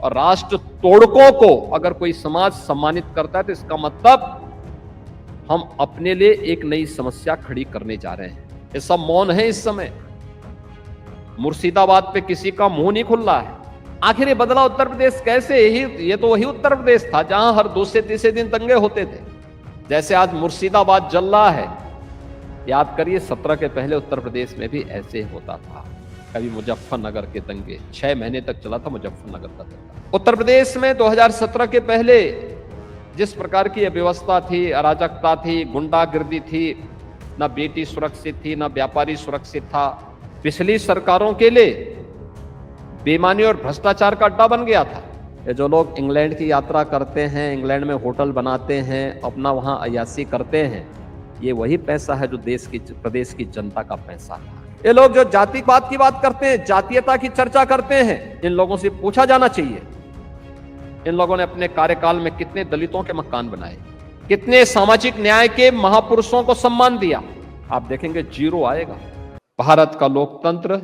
और राष्ट्र तोड़कों को अगर कोई समाज सम्मानित करता है तो इसका मतलब हम अपने लिए एक नई समस्या खड़ी करने जा रहे हैं। ये सब मौन है इस समय। मुर्शिदाबाद पे किसी का मुंह नहीं खुल रहा है। आखिर ये बदला उत्तर प्रदेश कैसे? ये तो वही उत्तर प्रदेश था जहां हर दूसरे तीसरे दिन दंगे होते थे। जैसे आज मुर्शिदाबाद जल रहा है, याद करिए 17 के पहले उत्तर प्रदेश में भी ऐसे होता था। कभी मुजफ्फरनगर के दंगे 6 महीने तक चला था, मुजफ्फरनगर का दंगा। उत्तर प्रदेश में 2017 के पहले जिस प्रकार की व्यवस्था थी, अराजकता थी, गुंडागिर्दी थी, न बेटी सुरक्षित थी, न व्यापारी सुरक्षित था। पिछली सरकारों के लिए बेईमानी और भ्रष्टाचार का अड्डा बन गया था। ये जो लोग इंग्लैंड की यात्रा करते हैं, इंग्लैंड में होटल बनाते हैं, अपना वहां अय्याशी करते हैं, ये वही पैसा है जो प्रदेश की जनता का पैसा था। ये लोग जो जातिवाद की बात करते हैं, जातीयता की चर्चा करते हैं, इन लोगों से पूछा जाना चाहिए इन लोगों ने अपने कार्यकाल में कितने दलितों के मकान बनाए, कितने सामाजिक न्याय के महापुरुषों को सम्मान दिया। आप देखेंगे जीरो आएगा। भारत का लोकतंत्र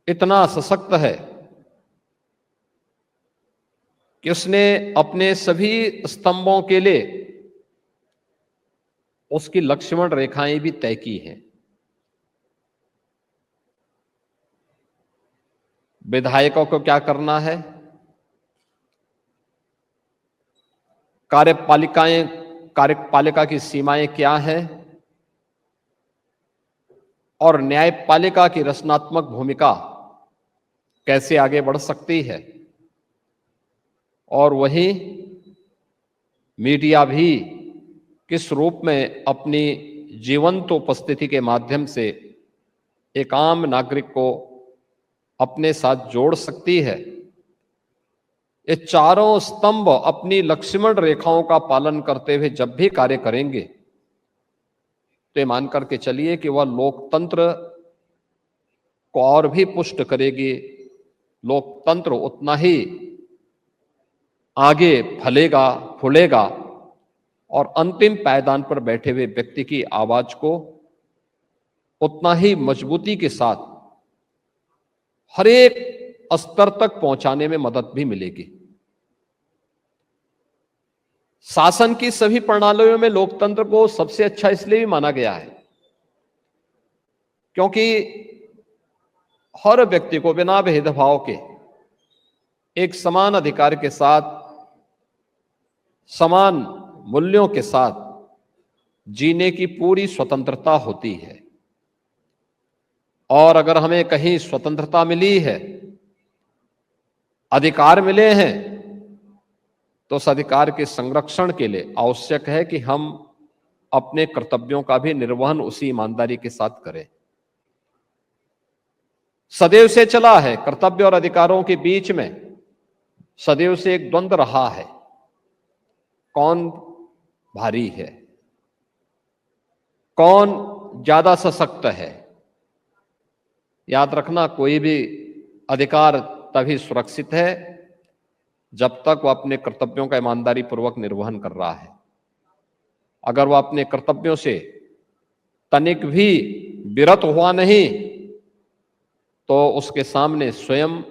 इतना सशक्त है कि उसने अपने सभी स्तंभों के लिए उसकी लक्ष्मण रेखाएं भी तय की हैं। विधायकों को क्या करना है, कार्यपालिका की सीमाएं क्या है और न्यायपालिका की रचनात्मक भूमिका कैसे आगे बढ़ सकती है, और वहीं मीडिया भी किस रूप में अपनी जीवंत उपस्थिति के माध्यम से एक आम नागरिक को अपने साथ जोड़ सकती है। ये चारों स्तंभ अपनी लक्ष्मण रेखाओं का पालन करते हुए जब भी कार्य करेंगे तो ये मान करके चलिए कि वह लोकतंत्र को और भी पुष्ट करेगी। लोकतंत्र उतना ही आगे फलेगा, फूलेगा और अंतिम पायदान पर बैठे हुए व्यक्ति की आवाज को उतना ही मजबूती के साथ हर एक स्तर तक पहुंचाने में मदद भी मिलेगी। शासन की सभी प्रणालियों में लोकतंत्र को सबसे अच्छा इसलिए भी माना गया है क्योंकि हर व्यक्ति को बिना भेदभाव के एक समान अधिकार के साथ, समान मूल्यों के साथ जीने की पूरी स्वतंत्रता होती है। और अगर हमें कहीं स्वतंत्रता मिली है, अधिकार मिले हैं, तो उस अधिकार के संरक्षण के लिए आवश्यक है कि हम अपने कर्तव्यों का भी निर्वहन उसी ईमानदारी के साथ करें। सदैव से चला है, कर्तव्य और अधिकारों के बीच में सदैव से एक द्वंद्व रहा है, कौन भारी है, कौन ज्यादा सशक्त है। याद रखना, कोई भी अधिकार तभी सुरक्षित है जब तक वह अपने कर्तव्यों का ईमानदारी पूर्वक निर्वहन कर रहा है। अगर वह अपने कर्तव्यों से तनिक भी विरत हुआ नहीं तो उसके सामने स्वयं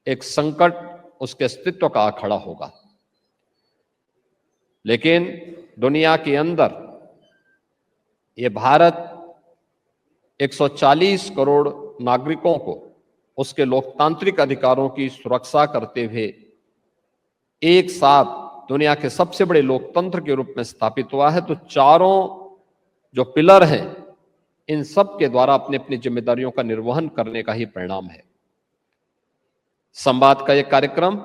एक संकट उसके अस्तित्व का आ खड़ा होगा। लेकिन दुनिया के अंदर ये भारत 140 करोड़ नागरिकों को उसके लोकतांत्रिक अधिकारों की सुरक्षा करते हुए एक साथ दुनिया के सबसे बड़े लोकतंत्र के रूप में स्थापित हुआ है। तो चारों जो पिलर हैं, इन सब के द्वारा अपनी अपनी जिम्मेदारियों का निर्वहन करने का ही परिणाम है। संवाद का यह कार्यक्रम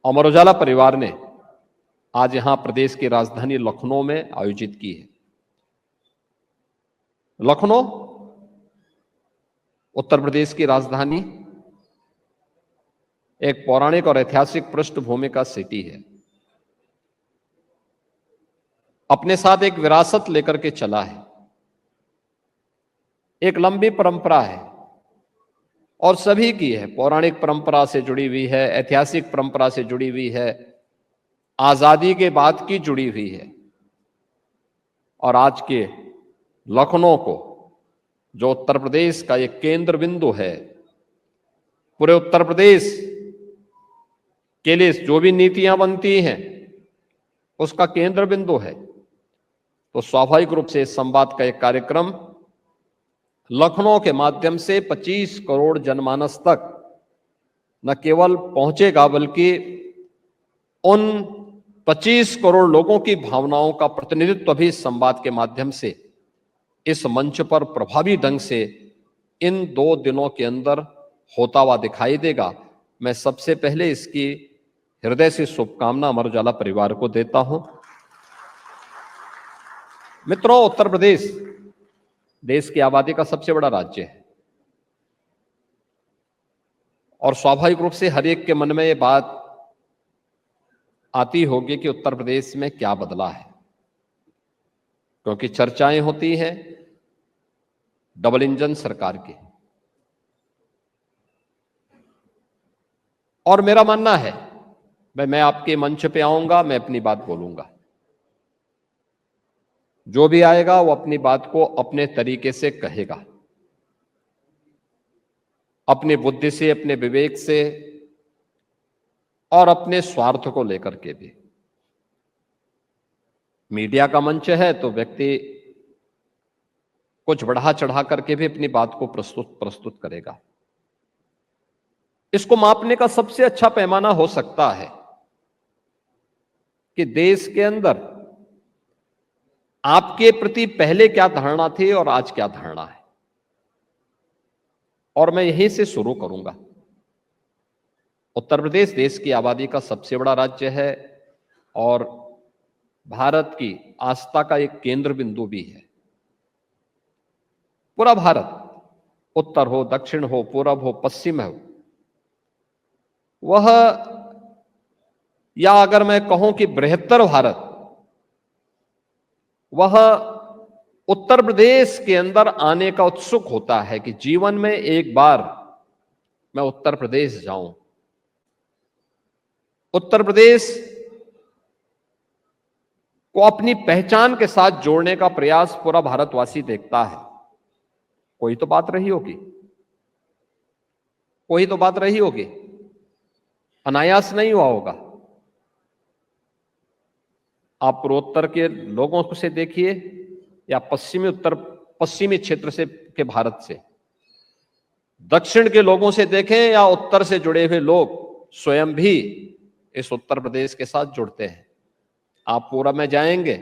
अमर उजाला परिवार ने आज यहां प्रदेश की राजधानी लखनऊ में आयोजित की है। लखनऊ उत्तर प्रदेश की राजधानी एक पौराणिक और ऐतिहासिक पृष्ठभूमि का सिटी है। अपने साथ एक विरासत लेकर के चला है, एक लंबी परंपरा है और सभी की है। पौराणिक परंपरा से जुड़ी हुई है, ऐतिहासिक परंपरा से जुड़ी हुई है, आजादी के बाद की जुड़ी हुई है। और आज के लखनऊ को, जो उत्तर प्रदेश का एक केंद्र बिंदु है, पूरे उत्तर प्रदेश के लिए जो भी नीतियां बनती हैं उसका केंद्र बिंदु है। तो स्वाभाविक रूप से इस संवाद का एक कार्यक्रम लखनऊ के माध्यम से 25 करोड़ जनमानस तक न केवल पहुंचेगा बल्कि उन 25 करोड़ लोगों की भावनाओं का प्रतिनिधित्व भी इस संवाद के माध्यम से इस मंच पर प्रभावी ढंग से इन 2 दिनों के अंदर होता हुआ दिखाई देगा। मैं सबसे पहले इसकी हृदय से शुभकामना अमर उजाला परिवार को देता हूं। मित्रों, उत्तर प्रदेश देश की आबादी का सबसे बड़ा राज्य है और स्वाभाविक रूप से हर एक के मन में ये बात आती होगी कि उत्तर प्रदेश में क्या बदला है, क्योंकि चर्चाएं होती हैं डबल इंजन सरकार की। और मेरा मानना है मैं आपके मंच पे आऊंगा, मैं अपनी बात बोलूंगा, जो भी आएगा वो अपनी बात को अपने तरीके से कहेगा, अपनी बुद्धि से, अपने विवेक से और अपने स्वार्थ को लेकर के भी। मीडिया का मंच है तो व्यक्ति कुछ बढ़ा चढ़ा करके भी अपनी बात को प्रस्तुत करेगा। इसको मापने का सबसे अच्छा पैमाना हो सकता है कि देश के अंदर आपके प्रति पहले क्या धारणा थी और आज क्या धारणा है। और मैं यहीं से शुरू करूंगा। उत्तर प्रदेश देश की आबादी का सबसे बड़ा राज्य है और भारत की आस्था का एक केंद्र बिंदु भी है। पूरा भारत, उत्तर हो, दक्षिण हो, पूरब हो, पश्चिम हो, वह, या अगर मैं कहूं कि बृहत्तर भारत, वह उत्तर प्रदेश के अंदर आने का उत्सुक होता है कि जीवन में एक बार मैं उत्तर प्रदेश जाऊं। उत्तर प्रदेश को अपनी पहचान के साथ जोड़ने का प्रयास पूरा भारतवासी देखता है। कोई तो बात रही होगी, कोई तो बात रही होगी, अनायास नहीं हुआ होगा। आप पूर्वोत्तर के लोगों से देखिए या पश्चिमी क्षेत्र से के भारत से, दक्षिण के लोगों से देखें या उत्तर से जुड़े हुए लोग स्वयं भी इस उत्तर प्रदेश के साथ जुड़ते हैं। आप पूरब में जाएंगे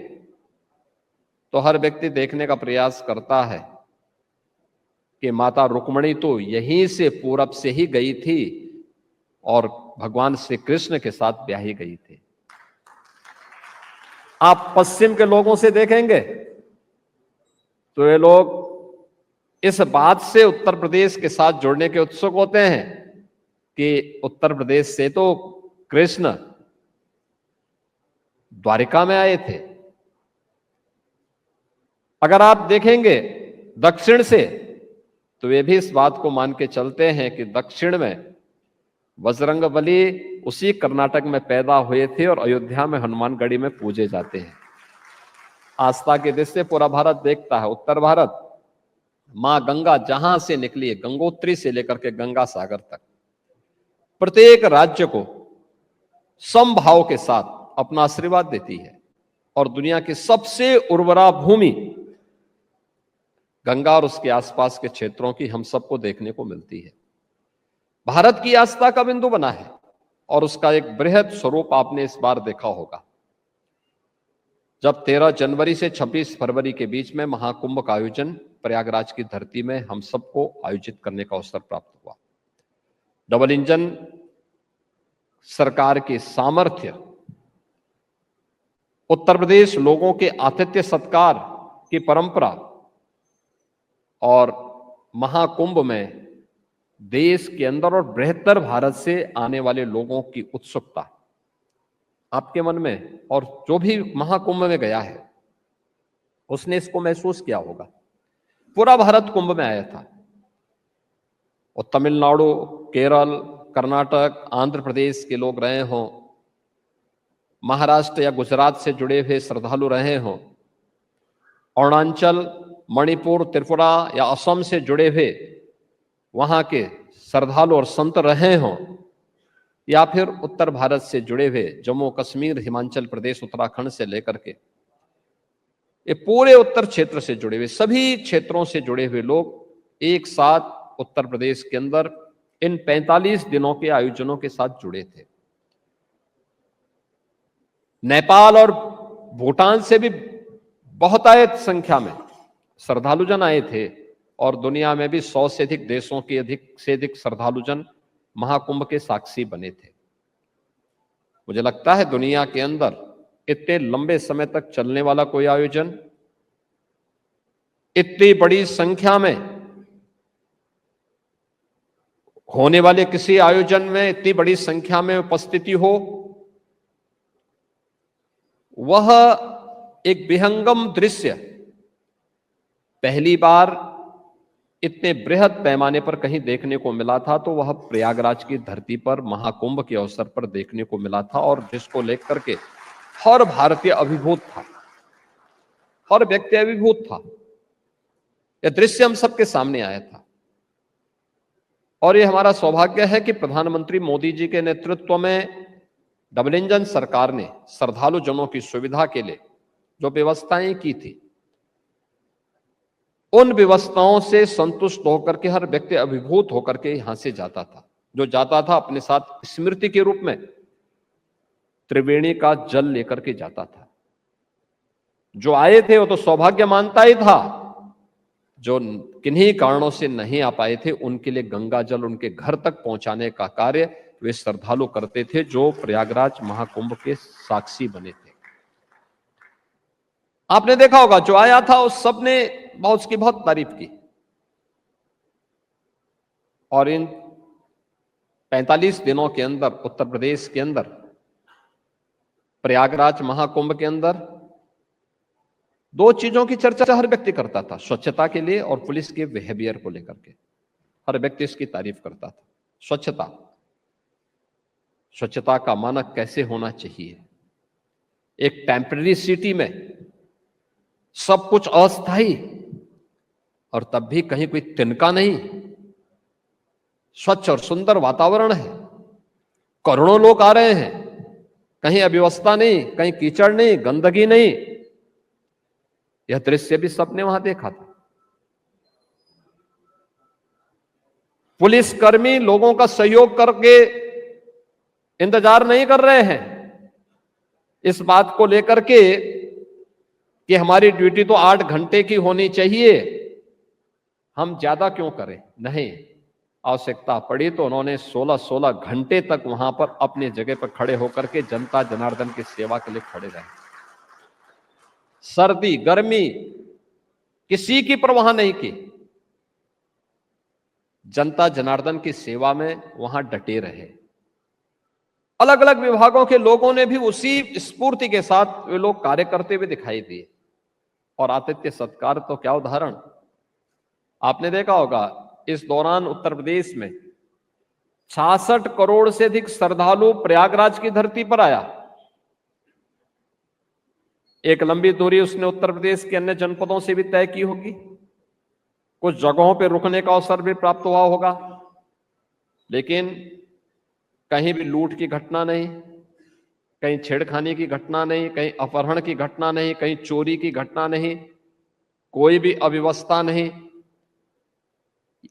तो हर व्यक्ति देखने का प्रयास करता है कि माता रुक्मिणी तो यहीं से पूरब से ही गई थी और भगवान श्री कृष्ण के साथ ब्याही गई थी। आप पश्चिम के लोगों से देखेंगे तो ये लोग इस बात से उत्तर प्रदेश के साथ जुड़ने के उत्सुक होते हैं कि उत्तर प्रदेश से तो कृष्ण द्वारिका में आए थे। अगर आप देखेंगे दक्षिण से तो वे भी इस बात को मान के चलते हैं कि दक्षिण में बजरंगबली उसी कर्नाटक में पैदा हुए थे और अयोध्या में हनुमानगढ़ी में पूजे जाते हैं। आस्था के दृष्टि से पूरा भारत देखता है। उत्तर भारत, मां गंगा जहां से निकली है, गंगोत्री से लेकर के गंगा सागर तक, प्रत्येक राज्य को समभाव के साथ अपना आशीर्वाद देती है और दुनिया की सबसे उर्वरा भूमि गंगा और उसके आसपास के क्षेत्रों की हम सबको देखने को मिलती है। भारत की आस्था का बिंदु बना है और उसका एक बृहद स्वरूप आपने इस बार देखा होगा जब 13 जनवरी से 26 फरवरी के बीच में महाकुंभ का आयोजन प्रयागराज की धरती में हम सबको आयोजित करने का अवसर प्राप्त हुआ। डबल इंजन सरकार के सामर्थ्य, उत्तर प्रदेश लोगों के आतिथ्य सत्कार की परंपरा और महाकुंभ में देश के अंदर और बृहत्तर भारत से आने वाले लोगों की उत्सुकता आपके मन में, और जो भी महाकुंभ में गया है उसने इसको महसूस किया होगा। पूरा भारत कुंभ में आया था और तमिलनाडु, केरल, कर्नाटक, आंध्र प्रदेश के लोग रहे हों, महाराष्ट्र या गुजरात से जुड़े हुए श्रद्धालु रहे हों, अरुणाचल, मणिपुर, त्रिपुरा या असम से जुड़े हुए वहां के श्रद्धालु और संत रहे हों, या फिर उत्तर भारत से जुड़े हुए जम्मू कश्मीर, हिमाचल प्रदेश, उत्तराखंड से लेकर के ये पूरे उत्तर क्षेत्र से जुड़े हुए, सभी क्षेत्रों से जुड़े हुए लोग एक साथ उत्तर प्रदेश के अंदर इन 45 दिनों के आयोजनों के साथ जुड़े थे। नेपाल और भूटान से भी बहुतायत संख्या में श्रद्धालुजन आए थे और दुनिया में भी 100 से अधिक देशों के अधिक से अधिक श्रद्धालुजन महाकुंभ के साक्षी बने थे। मुझे लगता है दुनिया के अंदर इतने लंबे समय तक चलने वाला कोई आयोजन, इतनी बड़ी संख्या में होने वाले किसी आयोजन में इतनी बड़ी संख्या में उपस्थिति हो, वह एक विहंगम दृश्य पहली बार इतने बृहद पैमाने पर कहीं देखने को मिला था तो वह प्रयागराज की धरती पर महाकुंभ के अवसर पर देखने को मिला था, और जिसको लेकर के हर भारतीय अभिभूत था, हर व्यक्ति अभिभूत था। यह दृश्य हम सबके सामने आया था और यह हमारा सौभाग्य है कि प्रधानमंत्री मोदी जी के नेतृत्व में डबल इंजन सरकार ने श्रद्धालु जनों की सुविधा के लिए जो व्यवस्थाएं की थी, उन व्यवस्थाओं से संतुष्ट होकर के हर व्यक्ति अभिभूत होकर के यहां से जाता था। जो जाता था अपने साथ स्मृति के रूप में त्रिवेणी का जल लेकर के जाता था। जो आए थे वो तो सौभाग्य मानता ही था, जो किन्हीं कारणों से नहीं आ पाए थे उनके लिए गंगा जल उनके घर तक पहुंचाने का कार्य वे श्रद्धालु करते थे, जो प्रयागराज महाकुंभ के साक्षी बने थे। आपने देखा होगा जो आया था उस सबने उसकी बहुत तारीफ की, और इन 45 दिनों के अंदर उत्तर प्रदेश के अंदर प्रयागराज महाकुंभ के अंदर दो चीजों की चर्चा हर व्यक्ति करता था, स्वच्छता के लिए और पुलिस के बिहेवियर को लेकर के हर व्यक्ति इसकी तारीफ करता था। स्वच्छता का मानक कैसे होना चाहिए। एक टेम्पररी सिटी में सब कुछ अस्थायी और तब भी कहीं कोई तिनका नहीं, स्वच्छ और सुंदर वातावरण है, करोड़ों लोग आ रहे हैं, कहीं अव्यवस्था नहीं, कहीं कीचड़ नहीं, गंदगी नहीं। यह दृश्य भी सबने वहां देखा था। पुलिसकर्मी लोगों का सहयोग करके इंतजार नहीं कर रहे हैं इस बात को लेकर के कि हमारी ड्यूटी तो 8 घंटे की होनी चाहिए, हम ज्यादा क्यों करें। नहीं, आवश्यकता पड़ी तो उन्होंने 16 घंटे तक वहां पर अपने जगह पर खड़े होकर के जनता जनार्दन की सेवा के लिए खड़े रहे। सर्दी गर्मी किसी की परवाह नहीं की, जनता जनार्दन की सेवा में वहां डटे रहे। अलग अलग विभागों के लोगों ने भी उसी स्फूर्ति के साथ वे लोग कार्य करते हुए दिखाई दिए। और आतिथ्य सत्कार तो क्या उदाहरण, आपने देखा होगा इस दौरान उत्तर प्रदेश में 66 करोड़ से अधिक श्रद्धालु प्रयागराज की धरती पर आया। एक लंबी दूरी उसने उत्तर प्रदेश के अन्य जनपदों से भी तय की होगी, कुछ जगहों पर रुकने का अवसर भी प्राप्त हुआ होगा, लेकिन कहीं भी लूट की घटना नहीं, कहीं छेड़खानी की घटना नहीं, कहीं अपहरण की घटना नहीं, कहीं चोरी की घटना नहीं, कोई भी अव्यवस्था नहीं।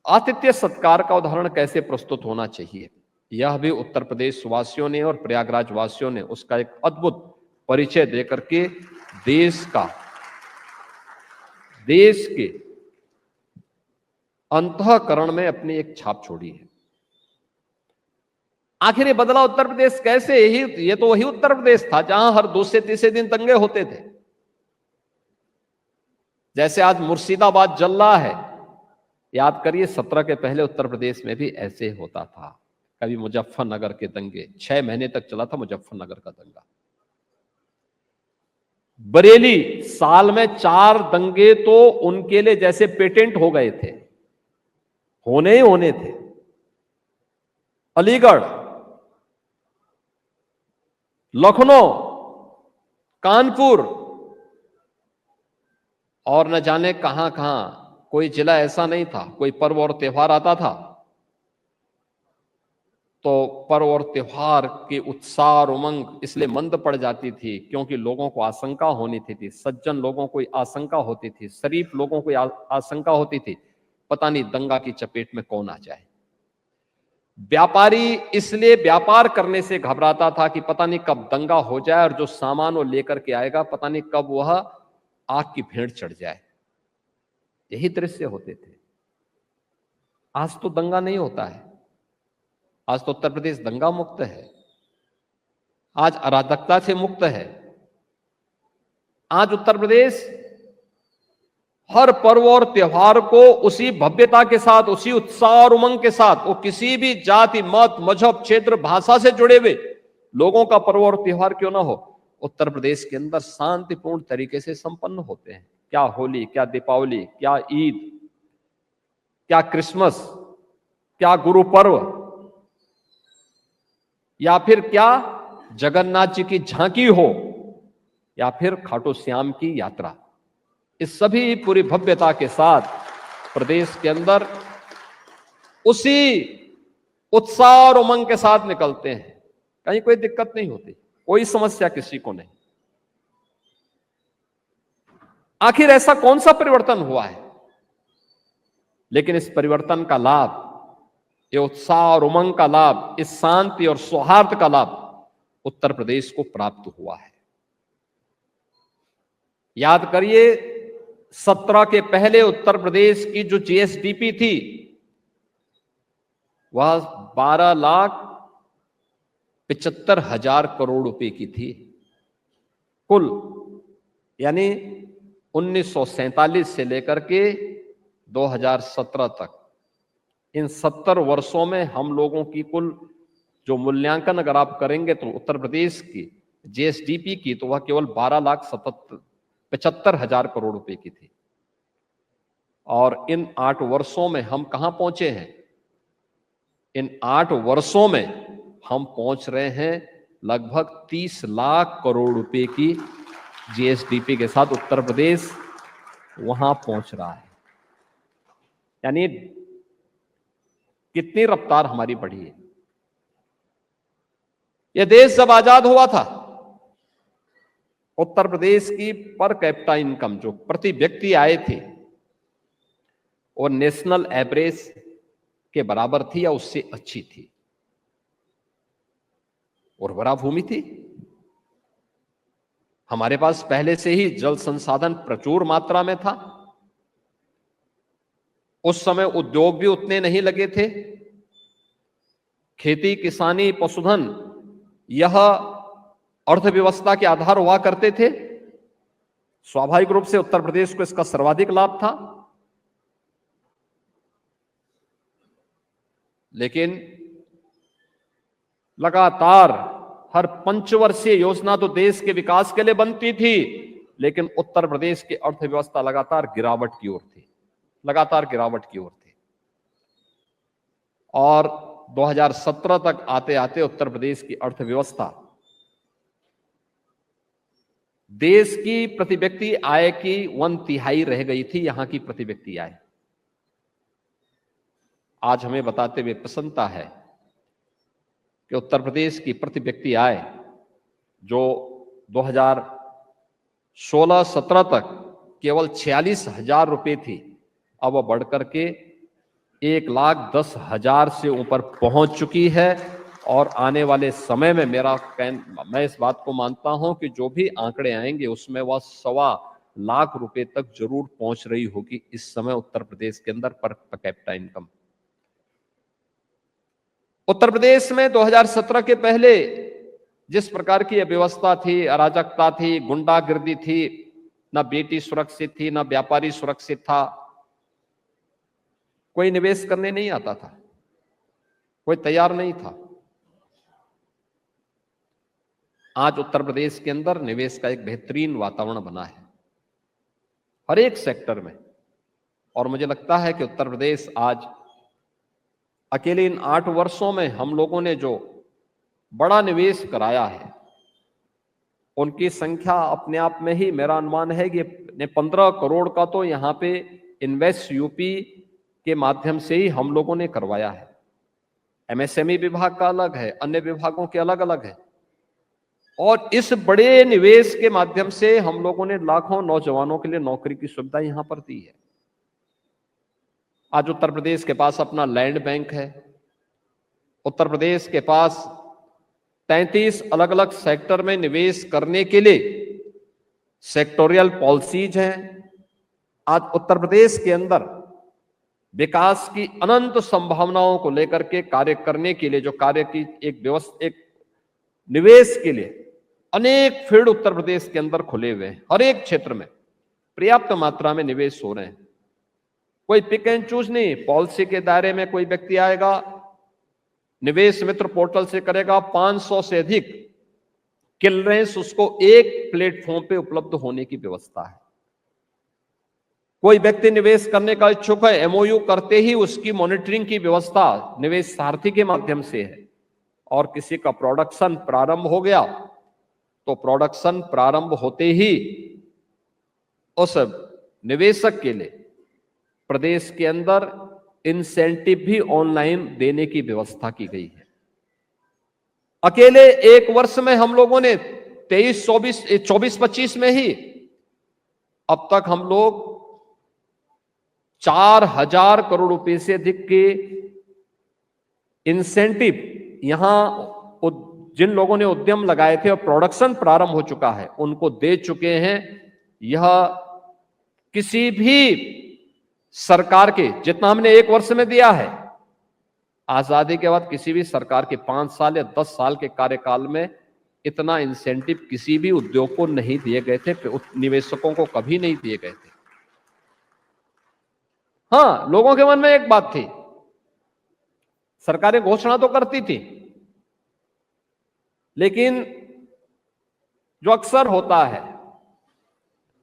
आतिथ्य सत्कार का उदाहरण कैसे प्रस्तुत होना चाहिए, यह भी उत्तर प्रदेश वासियों ने और प्रयागराज वासियों ने उसका एक अद्भुत परिचय देकर के देश के अंतःकरण में अपनी एक छाप छोड़ी है। आखिर ये बदला उत्तर प्रदेश कैसे, ये तो वही उत्तर प्रदेश था जहां हर दूसरे तीसरे दिन दंगे होते थे। जैसे आज मुर्शिदाबाद जल रहा है, याद करिए 17 के पहले उत्तर प्रदेश में भी ऐसे होता था। कभी मुजफ्फरनगर के दंगे, 6 महीने तक चला था मुजफ्फरनगर का दंगा। बरेली साल में 4 दंगे तो उनके लिए जैसे पेटेंट हो गए थे, होने ही होने थे। अलीगढ़, लखनऊ, कानपुर और न जाने कहां कहां, कोई जिला ऐसा नहीं था, कोई पर्व और त्योहार आता था तो पर्व और त्योहार के उत्साह और उमंग इसलिए मंद पड़ जाती थी क्योंकि लोगों को आशंका होनी थी, सज्जन लोगों को आशंका होती थी, शरीफ लोगों को आशंका होती थी, पता नहीं दंगा की चपेट में कौन आ जाए। व्यापारी इसलिए व्यापार करने से घबराता था कि पता नहीं कब दंगा हो जाए और जो सामान वो लेकर के आएगा पता नहीं कब वह आग की भेंट चढ़ जाए। यही दृश्य होते थे। आज तो दंगा नहीं होता है, आज तो उत्तर प्रदेश दंगा मुक्त है, आज अराजकता से मुक्त है। आज उत्तर प्रदेश हर पर्व और त्योहार को उसी भव्यता के साथ, उसी उत्साह और उमंग के साथ, वो किसी भी जाति, मत, मजहब, क्षेत्र, भाषा से जुड़े हुए लोगों का पर्व और त्योहार क्यों ना हो, उत्तर प्रदेश के अंदर शांतिपूर्ण तरीके से संपन्न होते हैं। क्या होली, क्या दीपावली, क्या ईद, क्या क्रिसमस, क्या गुरु पर्व, या फिर क्या जगन्नाथ जी की झांकी हो, या फिर खाटू श्याम की यात्रा, इस सभी पूरी भव्यता के साथ प्रदेश के अंदर उसी उत्साह और उमंग के साथ निकलते हैं। कहीं कोई दिक्कत नहीं होती, कोई समस्या किसी को नहीं। आखिर ऐसा कौन सा परिवर्तन हुआ है? लेकिन इस परिवर्तन का लाभ, ये उत्साह और उमंग का लाभ, इस शांति और सौहार्द का लाभ उत्तर प्रदेश को प्राप्त हुआ है। याद करिए, 17 के पहले उत्तर प्रदेश की जो जीएसडीपी थी वह 12,75,000 करोड़ रुपए की थी कुल। यानी 1947 से लेकर के 2017 तक, इन 70 वर्षों में हम लोगों की कुल जो मूल्यांकन अगर आप करेंगे तो उत्तर प्रदेश की जीएसडीपी की, तो वह केवल 12,75,000 करोड़ रुपए की थी। और इन 8 वर्षों में हम कहां पहुंचे हैं? इन 8 वर्षों में हम पहुंच रहे हैं लगभग 30 लाख करोड़ रुपए की जीएसडीपी के साथ। उत्तर प्रदेश वहां पहुंच रहा है। यानी कितनी रफ्तार हमारी बढ़ी है। यह देश जब आजाद हुआ था, उत्तर प्रदेश की पर कैपिटा इनकम जो प्रति व्यक्ति आए थे और नेशनल एवरेज के बराबर थी या उससे अच्छी थी। उर्वरा भूमि थी, हमारे पास पहले से ही जल संसाधन प्रचुर मात्रा में था। उस समय उद्योग भी उतने नहीं लगे थे। खेती, किसानी, पशुधन, यह अर्थव्यवस्था के आधार हुआ करते थे। स्वाभाविक रूप से उत्तर प्रदेश को इसका सर्वाधिक लाभ था। लेकिन लगातार हर पंचवर्षीय योजना तो देश के विकास के लिए बनती थी, लेकिन उत्तर प्रदेश की अर्थव्यवस्था लगातार गिरावट की ओर थी, लगातार गिरावट की ओर थी। और 2017 तक आते आते उत्तर प्रदेश की अर्थव्यवस्था देश की प्रति व्यक्ति आय की 1/3 रह गई थी, यहां की प्रति व्यक्ति आय। आज हमें बताते हुए प्रसन्नता है कि उत्तर प्रदेश की प्रति व्यक्ति आय जो 2016-17 तक केवल 46,000 रुपए थी, अब वह बढ़कर के 1,10,000 से ऊपर पहुंच चुकी है। और आने वाले समय में मैं इस बात को मानता हूं कि जो भी आंकड़े आएंगे उसमें वह 1.25 लाख रुपए तक जरूर पहुंच रही होगी इस समय उत्तर प्रदेश के अंदर per capita income. Uttar Pradesh में 2017 के पहले जिस प्रकार की व्यवस्था थी, अराजकता थी, गुंडागर्दी थी, ना बेटी सुरक्षित थी, ना व्यापारी सुरक्षित था, कोई निवेश करने नहीं आता था, कोई तैयार नहीं था। आज उत्तर प्रदेश के अंदर निवेश का एक बेहतरीन वातावरण बना है हर एक सेक्टर में। और मुझे लगता है कि उत्तर प्रदेश आज अकेले इन 8 वर्षों में हम लोगों ने जो बड़ा निवेश कराया है, उनकी संख्या अपने आप में ही मेरा अनुमान है कि 15 करोड़ का तो यहाँ पे इन्वेस्ट यूपी के माध्यम से ही हम लोगों ने करवाया है। एमएसएमई विभाग का अलग है, अन्य विभागों के अलग अलग है। और इस बड़े निवेश के माध्यम से हम लोगों ने लाखों नौजवानों के लिए नौकरी की सुविधा यहां पर दी है। आज उत्तर प्रदेश के पास अपना लैंड बैंक है। उत्तर प्रदेश के पास 33 अलग अलग सेक्टर में निवेश करने के लिए सेक्टोरियल पॉलिसीज हैं। आज उत्तर प्रदेश के अंदर विकास की अनंत संभावनाओं को लेकर के कार्य करने के लिए, जो कार्य की एक व्यवस्था, एक निवेश के लिए अनेक फील्ड उत्तर प्रदेश के अंदर खुले हुए हैं। हर एक क्षेत्र में पर्याप्त मात्रा में निवेश हो रहे हैं। कोई पिक एंड चूज नहीं, पॉलिसी के दायरे में कोई व्यक्ति आएगा, निवेश मित्र पोर्टल से करेगा, 500 से अधिक क्लियरेंस उसको एक प्लेटफॉर्म पे उपलब्ध होने की व्यवस्था है। कोई व्यक्ति निवेश करने का इच्छुक है, एमओयू करते ही उसकी मॉनिटरिंग की व्यवस्था निवेश सारथी के माध्यम से है। और किसी का प्रोडक्शन प्रारंभ हो गया तो प्रोडक्शन प्रारंभ होते ही उस निवेशक के लिए प्रदेश के अंदर इंसेंटिव भी ऑनलाइन देने की व्यवस्था की गई है। अकेले एक वर्ष में हम लोगों ने 24-25 में ही अब तक हम लोग 4000 करोड़ रुपए से अधिक के इंसेंटिव यहां जिन लोगों ने उद्यम लगाए थे और प्रोडक्शन प्रारंभ हो चुका है उनको दे चुके हैं। यह किसी भी सरकार के, जितना हमने एक वर्ष में दिया है, आजादी के बाद किसी भी सरकार के 5 साल या 10 साल के कार्यकाल में इतना इंसेंटिव किसी भी उद्योग को नहीं दिए गए थे, निवेशकों को कभी नहीं दिए गए थे। हां, लोगों के मन में एक बात थी, सरकारें घोषणा तो करती थी, लेकिन जो अक्सर होता है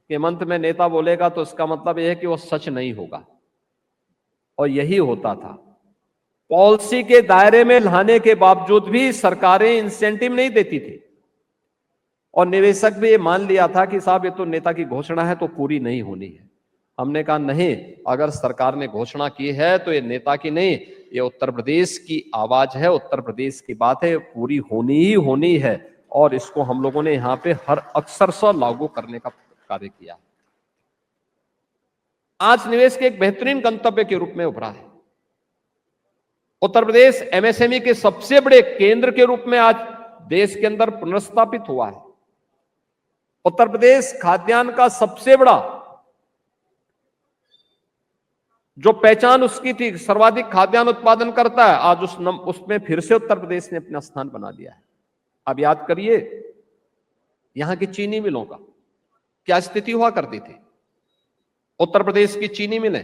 कि मंथ में नेता बोलेगा तो इसका मतलब यह है कि वो सच नहीं होगा, और यही होता था। पॉलिसी के दायरे में लाने के बावजूद भी सरकारें इंसेंटिव नहीं देती थी और निवेशक भी ये मान लिया था कि साहब ये तो नेता की घोषणा है तो पूरी नहीं होनी है। हमने कहा नहीं, अगर सरकार ने घोषणा की है तो ये नेता की नहीं, ये उत्तर प्रदेश की आवाज है, उत्तर प्रदेश की बात है, पूरी होनी ही होनी है। और इसको हम लोगों ने यहां पे हर अक्षरशः लागू करने का कार्य किया। आज निवेश के एक बेहतरीन गंतव्य के रूप में उभरा है। उत्तर प्रदेश एमएसएमई के सबसे बड़े केंद्र के रूप में आज देश के अंदर पुनर्स्थापित हुआ है। उत्तर प्रदेश खाद्यान्न का सबसे बड़ा जो पहचान उसकी थी, सर्वाधिक खाद्यान्न उत्पादन करता है, आज उसमें फिर से उत्तर प्रदेश ने अपना स्थान बना लिया है। अब याद करिए, यहां की चीनी मिलों का क्या स्थिति हुआ करती थी। उत्तर प्रदेश की चीनी मिलें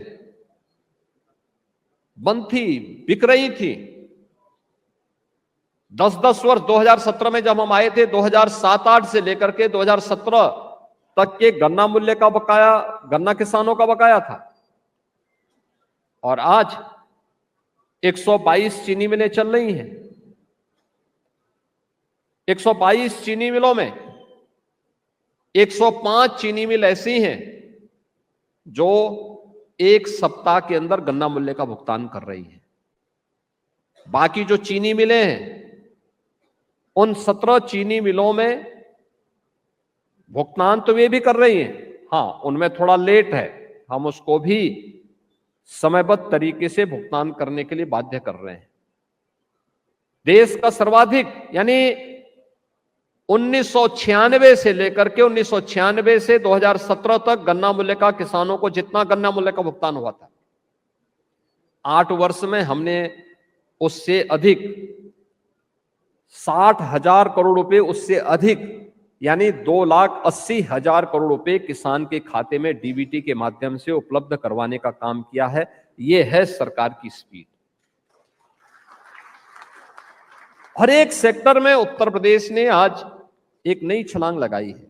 बंद थी, बिक रही थी। 10-10 वर्ष, 2017 में जब हम आए थे, 2007-8 से लेकर के 2017 तक के गन्ना मूल्य का बकाया, गन्ना किसानों का बकाया था। और आज 122 चीनी मिलें चल रही हैं। 122 चीनी मिलों में 105 चीनी मिल ऐसी हैं जो एक सप्ताह के अंदर गन्ना मूल्य का भुगतान कर रही है। बाकी जो चीनी मिलें हैं, उन 17 चीनी मिलों में भुगतान तो वे भी कर रही हैं, हां उनमें थोड़ा लेट है, हम उसको भी समयबद्ध तरीके से भुगतान करने के लिए बाध्य कर रहे हैं। देश का सर्वाधिक, यानी 1996 से लेकर के 1996 से 2017 तक गन्ना मूल्य का किसानों को जितना गन्ना मूल्य का भुगतान हुआ था, 8 वर्ष में हमने उससे अधिक 60,000 करोड़ रुपए, उससे अधिक यानी 2,80,000 करोड़ रुपए किसान के खाते में डीबीटी के माध्यम से उपलब्ध करवाने का काम किया है। यह है सरकार की स्पीड। हर एक सेक्टर में उत्तर प्रदेश ने आज एक नई छलांग लगाई है।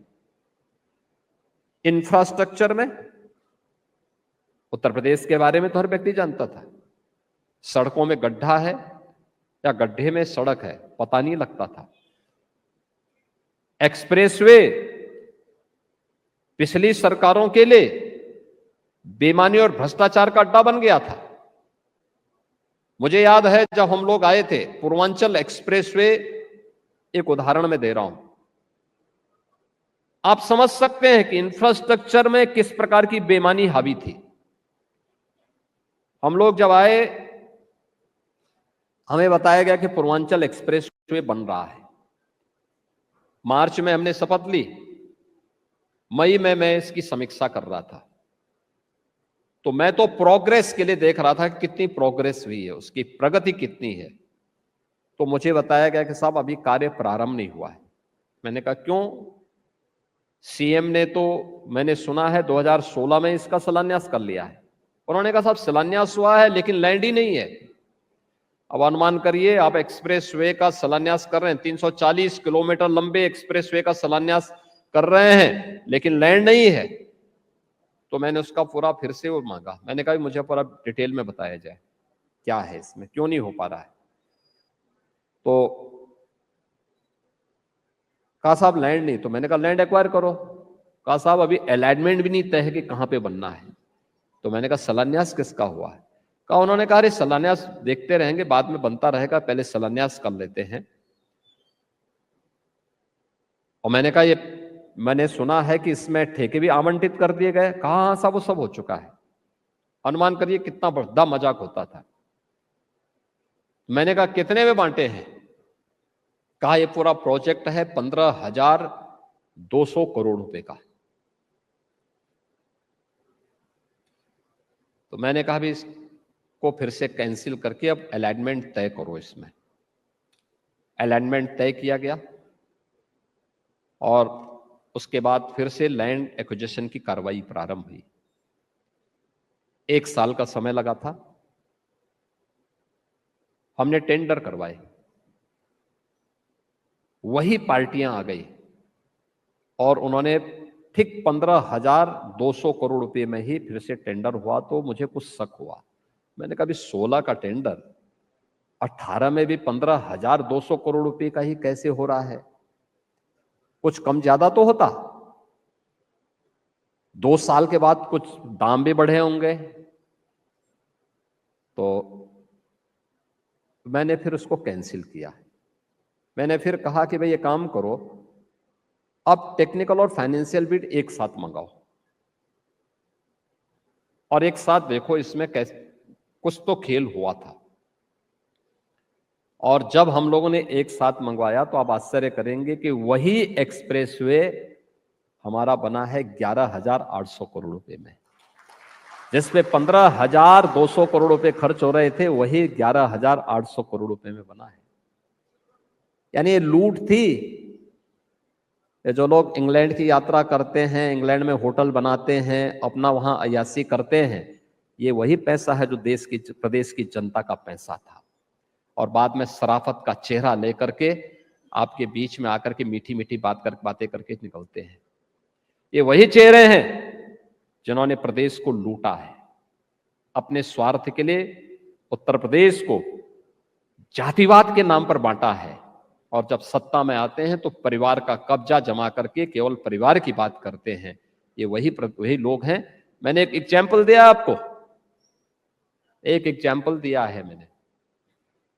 इंफ्रास्ट्रक्चर में उत्तर प्रदेश के बारे में तो हर व्यक्ति जानता था, सड़कों में गड्ढा है या गड्ढे में सड़क है पता नहीं लगता था। एक्सप्रेसवे पिछली सरकारों के लिए बेईमानी और भ्रष्टाचार का अड्डा बन गया था। मुझे याद है जब हम लोग आए थे, पूर्वांचल एक्सप्रेसवे, एक उदाहरण मैं दे रहा हूं, आप समझ सकते हैं कि इंफ्रास्ट्रक्चर में किस प्रकार की बेईमानी हावी थी। हम लोग जब आए, हमें बताया गया कि पूर्वांचल एक्सप्रेसवे बन रहा है। मार्च में हमने शपथ ली, मई में मैं इसकी समीक्षा कर रहा था। तो मैं तो प्रोग्रेस के लिए देख रहा था कि कितनी प्रोग्रेस हुई है, उसकी प्रगति कितनी है। तो मुझे बताया गया कि साहब अभी कार्य प्रारंभ नहीं हुआ है। मैंने कहा क्यों? सीएम ने तो, मैंने सुना है 2016 में इसका शिलान्यास कर लिया है। उन्होंने कहा साहब शिलान्यास हुआ है लेकिन लैंड ही नहीं है। अब अनुमान करिए, आप एक्सप्रेसवे का शिलान्यास कर रहे हैं, 340 किलोमीटर लंबे एक्सप्रेसवे का शिलान्यास कर रहे हैं, लेकिन लैंड नहीं है। तो मैंने उसका पूरा फिर से वो मांगा। मैंने कहा मुझे पूरा डिटेल में बताया जाए क्या है इसमें, क्यों नहीं हो पा रहा है। तो कहा साहब लैंड नहीं। तो मैंने कहा लैंड एक्वायर करो। कहा साहब अभी अलाइनमेंट भी नहीं तय है कि कहां पे बनना है। तो मैंने कहा शिलान्यास किसका हुआ है? कहा, उन्होंने कहा अरे शिलान्यास देखते रहेंगे, बाद में बनता रहेगा, पहले शिलान्यास कर लेते हैं। और मैंने कहा ये मैंने सुना है कि इसमें ठेके भी आवंटित कर दिए गए। कहा हाँ साहब वो सब हो चुका है। अनुमान करिए कितना बड़ा मजाक होता था। मैंने कहा कितने में बांटे हैं? कहा ये पूरा प्रोजेक्ट है 15,200 करोड़ रुपए का। तो मैंने कहा भी इसको फिर से कैंसिल करके अब अलाइनमेंट तय करो। इसमें अलाइनमेंट तय किया गया और उसके बाद फिर से लैंड एक्विजिशन की कार्रवाई प्रारंभ हुई। 1 साल का समय लगा था। हमने टेंडर करवाए, वही पार्टियां आ गई और उन्होंने ठीक 15,200 करोड़ रुपए में ही फिर से टेंडर हुआ। तो मुझे कुछ शक हुआ। मैंने कहा 16 का टेंडर 18 में भी 15,200 करोड़ रुपए का ही कैसे हो रहा है? कुछ कम ज्यादा तो होता। 2 साल के बाद कुछ दाम भी बढ़े होंगे। तो मैंने फिर उसको कैंसिल किया। मैंने फिर कहा कि भाई ये काम करो, अब टेक्निकल और फाइनेंशियल बिड एक साथ मंगाओ और एक साथ देखो इसमें कैसे कुछ तो खेल हुआ था। और जब हम लोगों ने एक साथ मंगवाया तो आप आश्चर्य करेंगे कि वही एक्सप्रेसवे हमारा बना है 11,800 करोड़ रुपए में। जिसपे 15,200 करोड़ रुपए खर्च हो रहे थे, वही 11,800 करोड़ रुपए में बना है। यानी ये लूट थी। ये जो लोग इंग्लैंड की यात्रा करते हैं, इंग्लैंड में होटल बनाते हैं, अपना वहां अय्यासी करते हैं, ये वही पैसा है जो देश की, प्रदेश की जनता का पैसा था। और बाद में शराफत का चेहरा लेकर के आपके बीच में आकर के मीठी मीठी बातें करके निकलते हैं। ये वही चेहरे हैं जिन्होंने प्रदेश को लूटा है अपने स्वार्थ के लिए। उत्तर प्रदेश को जातिवाद के नाम पर बांटा है और जब सत्ता में आते हैं तो परिवार का कब्जा जमा करके केवल परिवार की बात करते हैं। ये वही लोग हैं। मैंने एक एग्जाम्पल दिया आपको, एक एग्जाम्पल दिया है मैंने।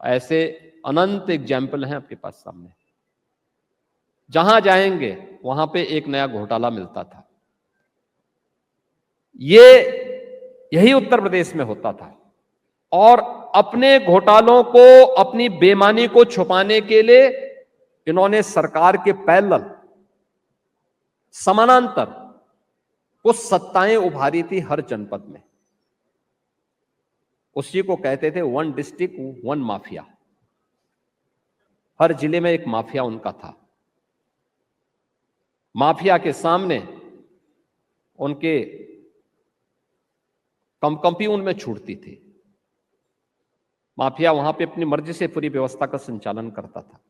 ऐसे अनंत एग्जाम्पल हैं आपके पास सामने। जहां जाएंगे वहां पे एक नया घोटाला मिलता था। यही उत्तर प्रदेश में होता था। और अपने घोटालों को, अपनी बेईमानी को छुपाने के लिए इन्होंने सरकार के पैरेलल, समानांतर कुछ सत्ताएं उभारी थी हर जनपद में। उसी को कहते थे 1 डिस्ट्रिक्ट 1 माफिया। हर जिले में एक माफिया उनका था। माफिया के सामने उनके कंपनी उनमें छूटती थी। माफिया वहां पे अपनी मर्जी से पूरी व्यवस्था का संचालन करता था।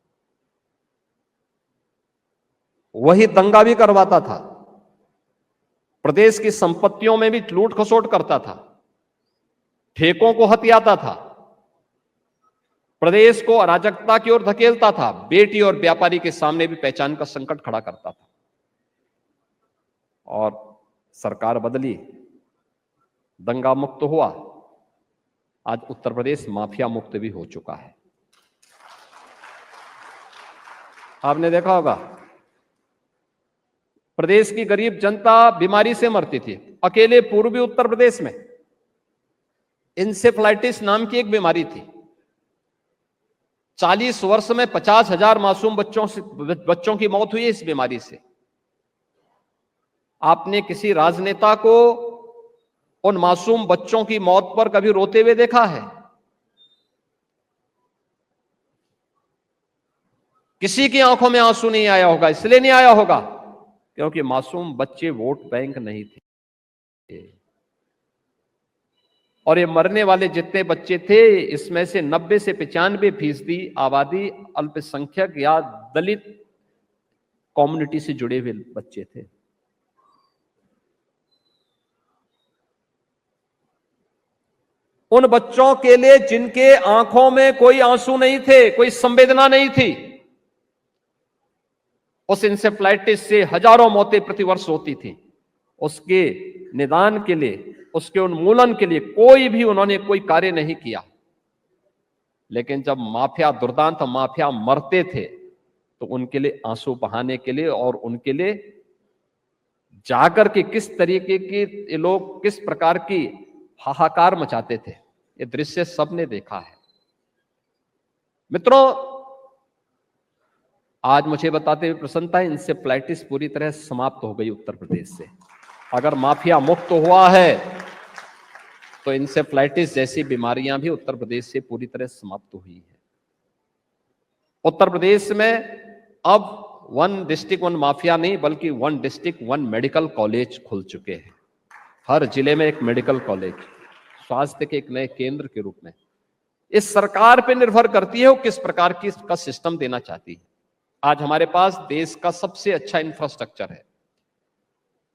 वही दंगा भी करवाता था, प्रदेश की संपत्तियों में भी लूट खसोट करता था, ठेकों को हथियाता था, प्रदेश को अराजकता की ओर धकेलता था, बेटी और व्यापारी के सामने भी पहचान का संकट खड़ा करता था। और सरकार बदली, दंगा मुक्त हुआ, आज उत्तर प्रदेश माफिया मुक्त भी हो चुका है। आपने देखा होगा प्रदेश की गरीब जनता बीमारी से मरती थी। अकेले पूर्वी उत्तर प्रदेश में इंसेफ्लाइटिस नाम की एक बीमारी थी। 40 वर्ष में 50,000 मासूम बच्चों की मौत हुई है इस बीमारी से। आपने किसी राजनेता को उन मासूम बच्चों की मौत पर कभी रोते हुए देखा है? किसी की आंखों में आंसू नहीं आया होगा। इसलिए नहीं आया होगा क्योंकि मासूम बच्चे वोट बैंक नहीं थे। और ये मरने वाले जितने बच्चे थे, इसमें से 90 से 95% आबादी अल्पसंख्यक या दलित कम्युनिटी से जुड़े हुए बच्चे थे। उन बच्चों के लिए जिनके आंखों में कोई आंसू नहीं थे, कोई संवेदना नहीं थी, उस इंसेफ्लाइटिस से हजारों मौतें प्रतिवर्ष होती थी। उसके निदान के लिए, उसके उन्मूलन के लिए कोई भी उन्होंने कोई कार्य नहीं किया। लेकिन जब माफिया, दुर्दांत माफिया मरते थे तो उनके लिए आंसू बहाने के लिए और उनके लिए जाकर के किस तरीके के ये लोग किस प्रकार की हाहाकार मचाते थे, ये दृश्य सबने देखा है। मित्रों, आज मुझे बताते हुए प्रसन्नता है, इंसेफ्लाइटिस पूरी तरह समाप्त हो गई उत्तर प्रदेश से। अगर माफिया मुक्त हुआ है तो इंसेफ्लाइटिस जैसी बीमारियां भी उत्तर प्रदेश से पूरी तरह समाप्त हुई है। उत्तर प्रदेश में अब 1 डिस्ट्रिक्ट 1 माफिया नहीं, बल्कि 1 डिस्ट्रिक्ट 1 मेडिकल कॉलेज खुल चुके हैं। हर जिले में एक मेडिकल कॉलेज, स्वास्थ्य के एक नए केंद्र के रूप में। इस सरकार पर निर्भर करती है वो किस प्रकार की का सिस्टम देना चाहती है। आज हमारे पास देश का सबसे अच्छा इंफ्रास्ट्रक्चर है,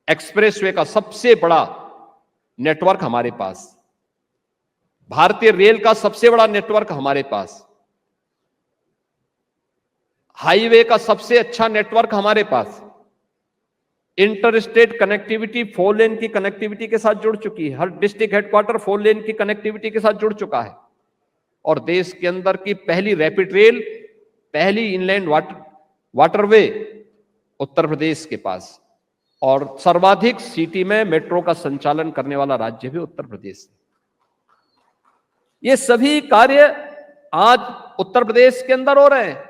एक्सप्रेसवे का सबसे बड़ा नेटवर्क हमारे पास, भारतीय रेल का सबसे बड़ा नेटवर्क हमारे पास, हाईवे का सबसे अच्छा नेटवर्क हमारे पास, इंटर स्टेट कनेक्टिविटी 4 लेन की कनेक्टिविटी के साथ जुड़ चुकी है। हर डिस्ट्रिक्ट हेडक्वार्टर 4 लेन की कनेक्टिविटी के साथ जुड़ चुका है। और देश के अंदर की पहली रैपिड रेल, पहली इनलैंड वाटरवे उत्तर प्रदेश के पास, और सर्वाधिक सिटी में मेट्रो का संचालन करने वाला राज्य भी उत्तर प्रदेश है। ये सभी कार्य आज उत्तर प्रदेश के अंदर हो रहे हैं।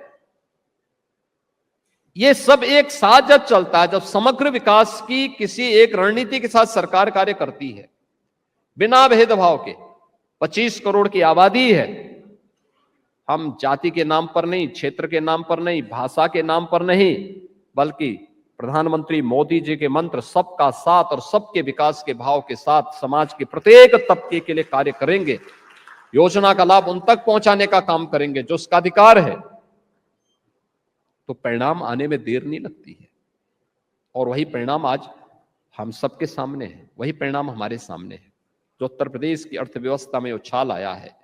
ये सब एक साथ जब चलता है, जब समग्र विकास की किसी एक रणनीति के साथ सरकार कार्य करती है, बिना भेदभाव के। 25 करोड़ की आबादी है। हम जाति के नाम पर नहीं, क्षेत्र के नाम पर नहीं, भाषा के नाम पर नहीं, बल्कि प्रधानमंत्री मोदी जी के मंत्र सबका साथ और सबके विकास के भाव के साथ समाज के प्रत्येक तबके के लिए कार्य करेंगे। योजना का लाभ उन तक पहुंचाने का काम करेंगे जो उसका अधिकार है, तो परिणाम आने में देर नहीं लगती है। और वही परिणाम आज हम सबके सामने है, वही परिणाम हमारे सामने है जो उत्तर प्रदेश की अर्थव्यवस्था में उछाल आया है।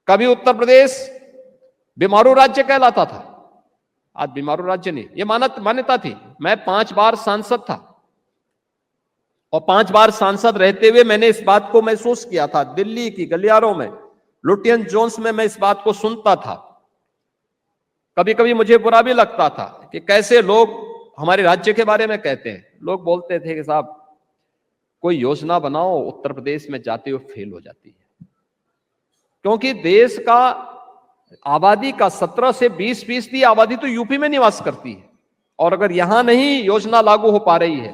कभी उत्तर प्रदेश बीमारू राज्य कहलाता था, आज बीमारू राज्य नहीं, ये मान्यता थी। मैं 5 बार सांसद था और 5 बार सांसद रहते हुए मैंने इस बात को महसूस किया था। दिल्ली की गलियारों में, लुटियन जोन्स में मैं इस बात को सुनता था। कभी कभी मुझे बुरा भी लगता था कि कैसे लोग हमारे राज्य के बारे में कहते हैं। लोग बोलते थे कि साहब कोई योजना बनाओ, उत्तर प्रदेश में जाते हुए फेल हो जाती है, क्योंकि देश का आबादी का 17 से 20% आबादी तो यूपी में निवास करती है, और अगर यहां नहीं योजना लागू हो पा रही है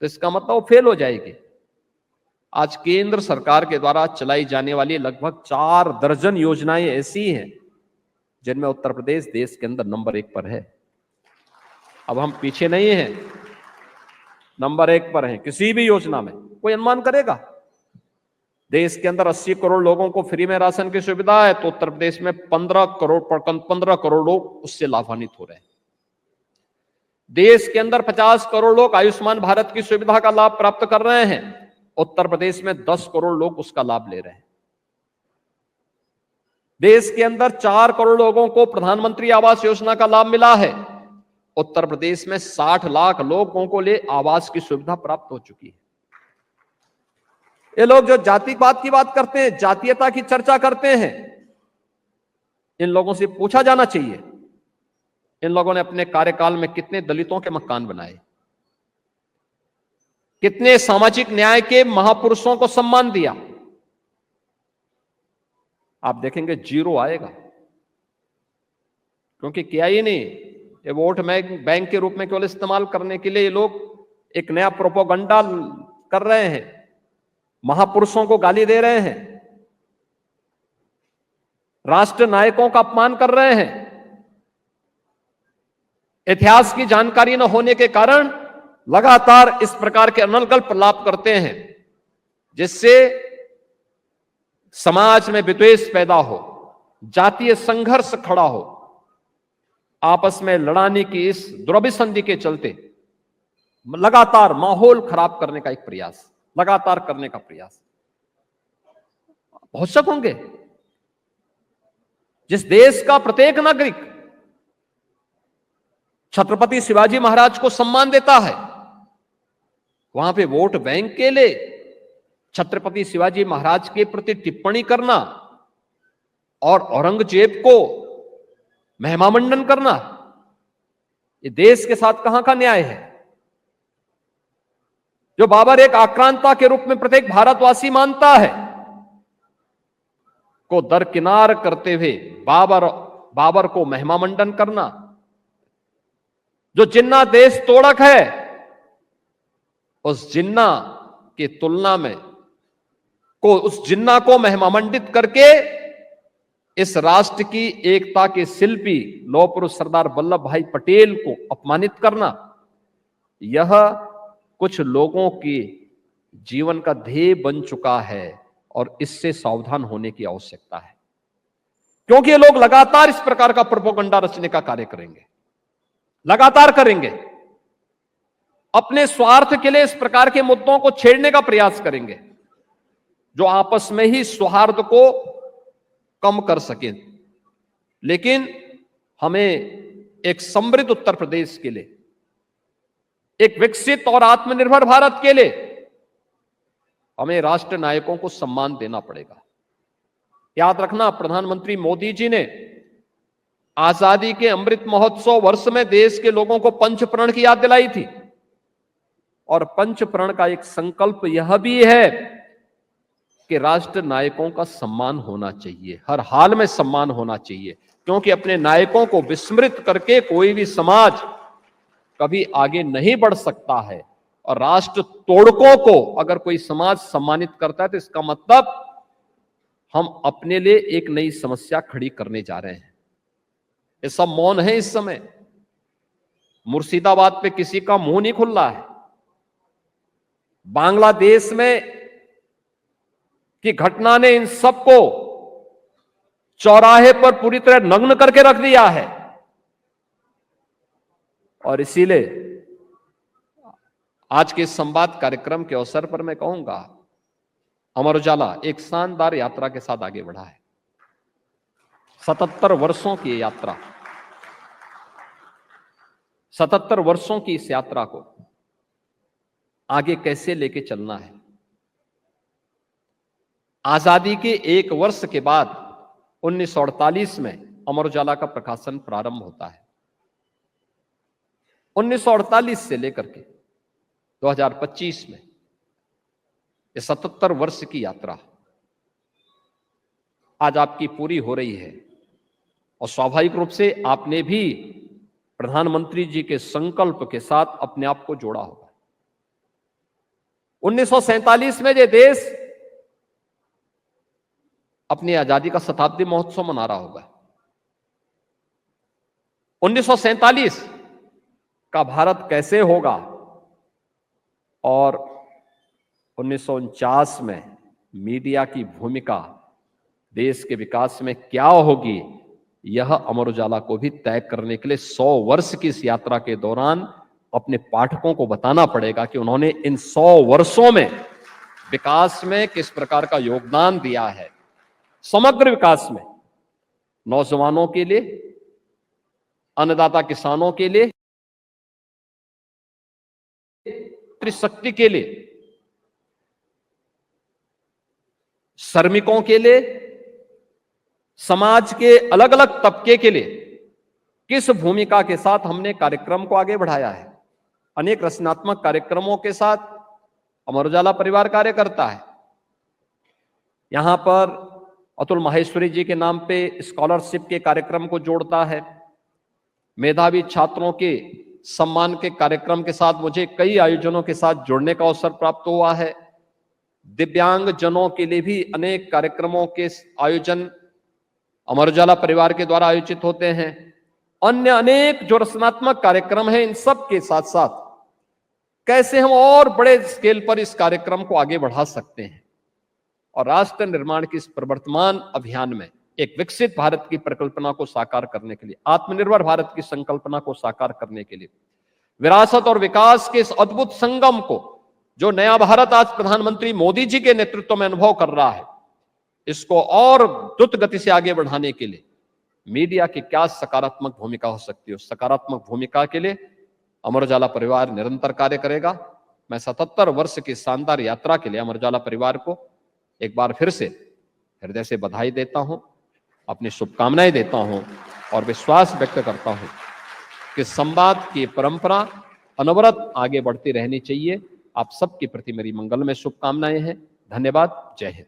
तो इसका मतलब वो फेल हो जाएगी। आज केंद्र सरकार के द्वारा चलाई जाने वाली लगभग 4 दर्जन योजनाएं ऐसी हैं जिनमें उत्तर प्रदेश देश के अंदर नंबर 1 पर है। अब हम पीछे नहीं हैं, नंबर 1 पर हैं किसी भी योजना में। कोई अनुमान करेगा देश के अंदर 80 करोड़ लोगों को फ्री में राशन की सुविधा है, तो उत्तर प्रदेश में 15 करोड़ लोग उससे लाभान्वित हो रहे हैं। देश के अंदर 50 करोड़ लोग आयुष्मान भारत की सुविधा का लाभ प्राप्त कर रहे हैं, उत्तर प्रदेश में 10 करोड़ लोग उसका लाभ ले रहे हैं। देश के अंदर 4 करोड़ लोगों को प्रधानमंत्री आवास योजना का लाभ मिला है, उत्तर प्रदेश में 60 लाख लोगों को ले आवास की सुविधा प्राप्त हो चुकी है। ये लोग जो जातिवाद की बात करते हैं, जातीयता की चर्चा करते हैं, इन लोगों से पूछा जाना चाहिए इन लोगों ने अपने कार्यकाल में कितने दलितों के मकान बनाए, कितने सामाजिक न्याय के महापुरुषों को सम्मान दिया। आप देखेंगे जीरो आएगा, क्योंकि किया ही नहीं। ये वोट बैंक के रूप में केवल इस्तेमाल करने के लिए ये लोग एक नया प्रोपोगंडा कर रहे हैं, महापुरुषों को गाली दे रहे हैं, राष्ट्र नायकों का अपमान कर रहे हैं। इतिहास की जानकारी न होने के कारण लगातार इस प्रकार के अनर्गल प्रलाप करते हैं, जिससे समाज में विद्वेष पैदा हो, जातीय संघर्ष खड़ा हो, आपस में लड़ाने की इस दुर्भिसंधि के चलते लगातार माहौल खराब करने का एक प्रयास, लगातार करने का प्रयास। बहुत शक होंगे, जिस देश का प्रत्येक नागरिक छत्रपति शिवाजी महाराज को सम्मान देता है, वहां पे वोट बैंक के लिए छत्रपति शिवाजी महाराज के प्रति टिप्पणी करना और औरंगजेब को महिमामंडन करना, ये देश के साथ कहां का न्याय है? जो बाबर एक आक्रांता के रूप में प्रत्येक भारतवासी मानता है, को दरकिनार करते हुए बाबर को महिमामंडन करना, जो जिन्ना देश तोड़क है, उस जिन्ना की तुलना में उस जिन्ना को महिमामंडित करके इस राष्ट्र की एकता के शिल्पी लौह पुरुष सरदार वल्लभ भाई पटेल को अपमानित करना, यह कुछ लोगों के जीवन का ध्येय बन चुका है और इससे सावधान होने की आवश्यकता है, क्योंकि ये लोग लगातार इस प्रकार का प्रोपेगेंडा रचने का कार्य करेंगे, लगातार करेंगे। अपने स्वार्थ के लिए इस प्रकार के मुद्दों को छेड़ने का प्रयास करेंगे, जो आपस में ही सौहार्द को कम कर सके। लेकिन हमें एक समृद्ध उत्तर प्रदेश के लिए, एक विकसित और आत्मनिर्भर भारत के लिए हमें राष्ट्र नायकों को सम्मान देना पड़ेगा। याद रखना, प्रधानमंत्री मोदी जी ने आजादी के अमृत महोत्सव वर्ष में देश के लोगों को पंच प्रण की याद दिलाई थी, और पंच प्रण का एक संकल्प यह भी है कि राष्ट्र नायकों का सम्मान होना चाहिए, हर हाल में सम्मान होना चाहिए, क्योंकि अपने नायकों को विस्मृत करके कोई भी समाज कभी आगे नहीं बढ़ सकता है। और राष्ट्र तोड़कों को अगर कोई समाज सम्मानित करता है, तो इसका मतलब हम अपने लिए एक नई समस्या खड़ी करने जा रहे हैं। ये सब मौन है इस समय। मुर्शिदाबाद पे किसी का मुंह नहीं खुल रहा है। बांग्लादेश में की घटना ने इन सबको चौराहे पर पूरी तरह नग्न करके रख दिया है, और इसीलिए आज के इस संवाद कार्यक्रम के अवसर पर मैं कहूंगा, अमर उजाला एक शानदार यात्रा के साथ आगे बढ़ा है। 77 वर्षों की यात्रा, 77 वर्षों की इस यात्रा को आगे कैसे लेके चलना है। आजादी के एक वर्ष के बाद 1948 में अमर उजाला का प्रकाशन प्रारंभ होता है। 1948 से लेकर के 2025 में ये 77 वर्ष की यात्रा आज आपकी पूरी हो रही है, और स्वाभाविक रूप से आपने भी प्रधानमंत्री जी के संकल्प के साथ अपने आप को जोड़ा होगा। 1947 में ये देश अपनी आजादी का शताब्दी महोत्सव मना रहा होगा। 1947 का भारत कैसे होगा और 1949 में मीडिया की भूमिका देश के विकास में क्या होगी, यह अमर उजाला को भी तय करने के लिए 100 वर्ष की इस यात्रा के दौरान अपने पाठकों को बताना पड़ेगा कि उन्होंने इन 100 वर्षों में विकास में किस प्रकार का योगदान दिया है, समग्र विकास में, नौजवानों के लिए, अन्नदाता किसानों के लिए, शक्ति के लिए। श्रमिकों के लिए, समाज के अलग अलग तबके के लिए किस भूमिका के साथ हमने कार्यक्रम को आगे बढ़ाया है। अनेक रचनात्मक कार्यक्रमों के साथ अमर उजाला परिवार कार्य करता है। यहां पर अतुल माहेश्वरी जी के नाम पे स्कॉलरशिप के कार्यक्रम को जोड़ता है। मेधावी छात्रों के सम्मान के कार्यक्रम के साथ मुझे कई आयोजनों के साथ जुड़ने का अवसर प्राप्त हुआ है। दिव्यांग जनों के लिए भी अनेक कार्यक्रमों के आयोजन अमर उजाला परिवार के द्वारा आयोजित होते हैं। अन्य अनेक जो रचनात्मक कार्यक्रम हैं, इन सब के साथ साथ कैसे हम और बड़े स्केल पर इस कार्यक्रम को आगे बढ़ा सकते हैं और राष्ट्र निर्माण की इस प्रवर्तमान अभियान में एक विकसित भारत की परिकल्पना को साकार करने के लिए, आत्मनिर्भर भारत की संकल्पना को साकार करने के लिए, विरासत और विकास के इस अद्भुत संगम को जो नया भारत आज प्रधानमंत्री मोदी जी के नेतृत्व में अनुभव कर रहा है, इसको और द्रुत गति से आगे बढ़ाने के लिए मीडिया की क्या सकारात्मक भूमिका हो सकती है, उस सकारात्मक भूमिका के लिए अमर उजाला परिवार निरंतर कार्य करेगा। मैं 77 वर्ष की शानदार यात्रा के लिए अमर उजाला परिवार को एक बार फिर से हृदय से बधाई देता हूं, अपनी शुभकामनाएं देता हूं और विश्वास व्यक्त करता हूं कि संवाद की परंपरा अनवरत आगे बढ़ती रहनी चाहिए। आप सबके प्रति मेरी मंगलमय शुभकामनाएं हैं। धन्यवाद। जय हिंद।